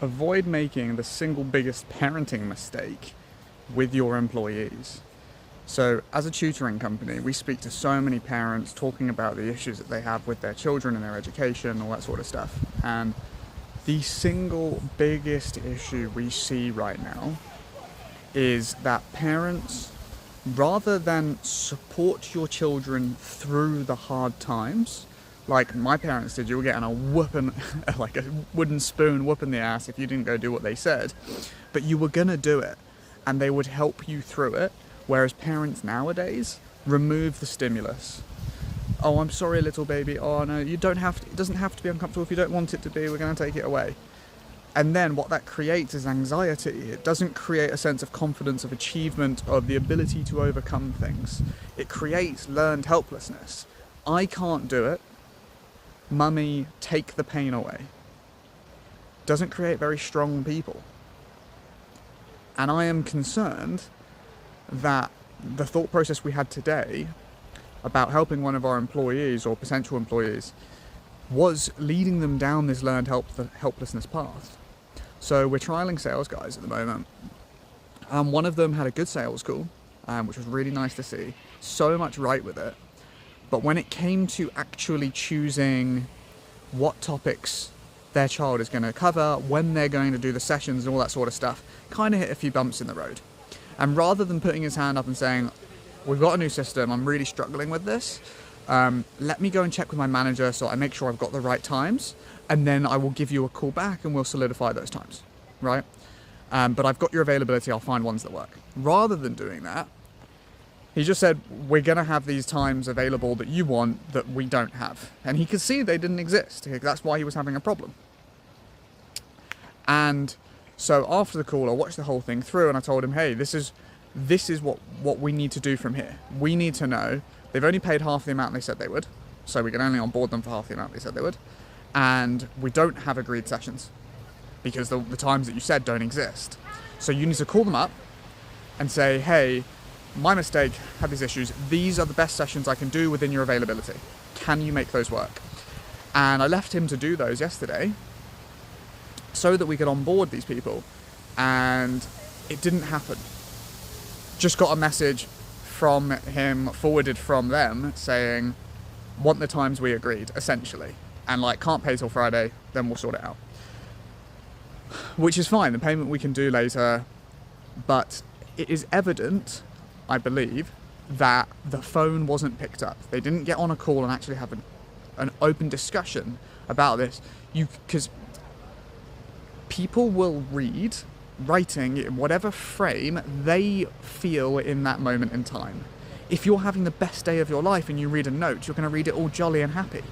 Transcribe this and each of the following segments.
avoid making the single biggest parenting mistake with your employees. So as a tutoring company, we speak to so many parents talking about the issues that they have with their children and their education, all that sort of stuff. And the single biggest issue we see right now is that parents, rather than support your children through the hard times, like my parents did, you were getting a whooping, like a wooden spoon whooping the ass if you didn't go do what they said, but you were gonna do it, and they would help you through it. Whereas parents nowadays remove the stimulus. Oh, I'm sorry, little baby. Oh no, you don't have to, it doesn't have to be uncomfortable if you don't want it to be. We're gonna take it away. And then what that creates is anxiety. It doesn't create a sense of confidence, of achievement, of the ability to overcome things. It creates learned helplessness. I can't do it. Mummy, take the pain away. Doesn't create very strong people. And I am concerned that the thought process we had today about helping one of our employees or potential employees was leading them down this learned helplessness path. So we're trialing sales guys at the moment. One of them had a good sales call, which was really nice to see. So much right with it. But when it came to actually choosing what topics their child is going to cover, when they're going to do the sessions and all that sort of stuff, kind of hit a few bumps in the road. And rather than putting his hand up and saying, we've got a new system, I'm really struggling with this, let me go and check with my manager so I make sure I've got the right times, and then I will give you a call back and we'll solidify those times, right? But I've got your availability, I'll find ones that work. Rather than doing that, he just said, we're going to have these times available that you want that we don't have. And he could see they didn't exist. That's why he was having a problem. And so after the call, I watched the whole thing through and I told him, hey, this is what we need to do from here. We need to know, they've only paid half the amount they said they would, so we can only onboard them for half the amount they said they would. And we don't have agreed sessions because the times that you said don't exist. So you need to call them up and say, hey, my mistake, had these issues, these are the best sessions I can do within your availability. Can you make those work? And I left him to do those yesterday so that we could onboard these people, and it didn't happen. Just got a message from him, forwarded from them, saying, want the times we agreed, essentially. And like, can't pay till Friday, then we'll sort it out. Which is fine, the payment we can do later, but it is evident, I believe, that the phone wasn't picked up. They didn't get on a call and actually have an open discussion about this. Because people will read writing in whatever frame they feel in that moment in time. If you're having the best day of your life and you read a note, you're going to read it all jolly and happy.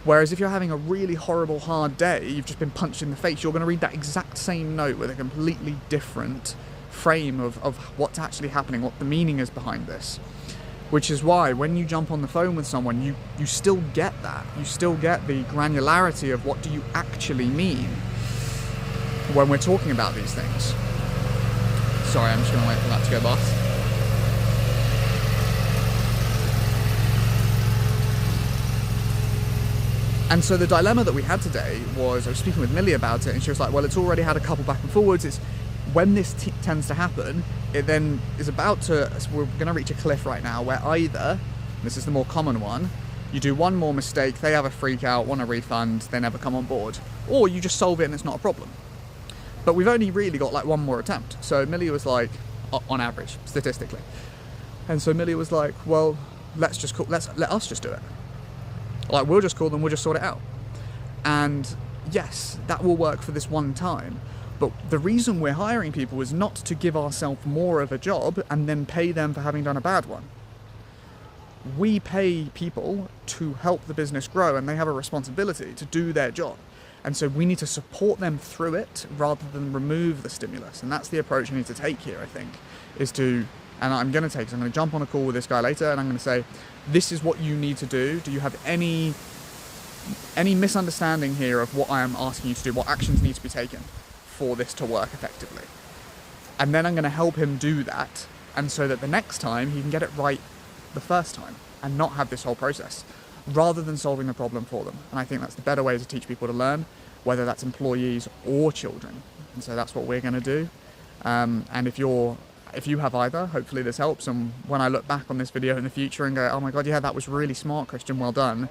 Whereas if you're having a really horrible, hard day, you've just been punched in the face, you're going to read that exact same note with a completely different frame of what's actually happening, what the meaning is behind this. Which is why when you jump on the phone with someone, you still get that. You still get the granularity of what do you actually mean when we're talking about these things. Sorry, I'm just going to wait for that to go past. And so the dilemma that we had today was, I was speaking with Millie about it, and she was like, well, it's already had a couple back and forwards. It's when this tends to happen, it then is about to, we're going to reach a cliff right now where either, this is the more common one, you do one more mistake, they have a freak out, want a refund, they never come on board. Or you just solve it and it's not a problem. But we've only really got like one more attempt. So Millie was like, on average, statistically. And so Millie was like, well, let us just do it. Like, we'll just call them, we'll just sort it out. And yes, that will work for this one time. But the reason we're hiring people is not to give ourselves more of a job and then pay them for having done a bad one. We pay people to help the business grow, and they have a responsibility to do their job. And so we need to support them through it rather than remove the stimulus. And that's the approach we need to take here, I think, is to, and I'm going to jump on a call with this guy later and I'm going to say, this is what you need to do. Do you have any misunderstanding here of what I am asking you to do? What actions need to be taken for this to work effectively? And then I'm going to help him do that, and so that the next time he can get it right the first time and not have this whole process, rather than solving the problem for them. And I think that's the better way to teach people to learn. whether that's employees or children. And so that's what we're going to do. And if you have either, hopefully this helps. And when I look back on this video in the future and go, oh my God, yeah, that was really smart, Christian, well done.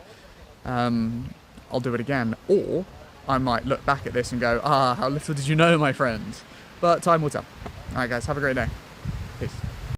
I'll do it again. Or I might look back at this and go, how little did you know, my friend. But time will tell. All right, guys, have a great day. Peace.